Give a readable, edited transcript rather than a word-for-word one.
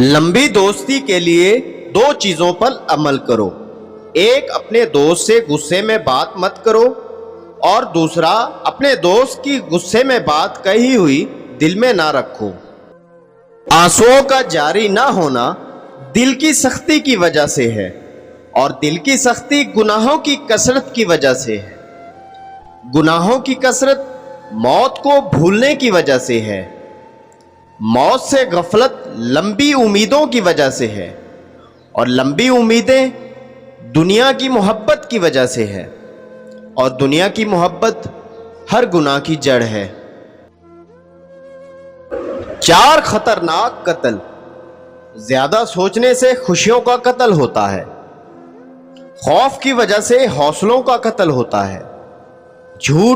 लंबी दोस्ती के लिए दो चीजों पर अमल करो। एक, अपने दोस्त से गुस्से में बात मत करो, और दूसरा, अपने दोस्त की गुस्से में बात कही हुई दिल में ना रखो। आंसुओं का जारी ना होना दिल की सख्ती की वजह से है, और दिल की सख्ती गुनाहों की कसरत की वजह से है। गुनाहों की कसरत मौत को भूलने की वजह से है। मौत से गफलत लंबी उम्मीदों की वजह से है, और लंबी उम्मीदें दुनिया की मोहब्बत की वजह से है, और दुनिया की मोहब्बत हर गुनाह की जड़ है। 4 खतरनाक कत्ल। ज्यादा सोचने से खुशियों का कत्ल होता है। खौफ की वजह से हौसलों का कत्ल होता है। झूठ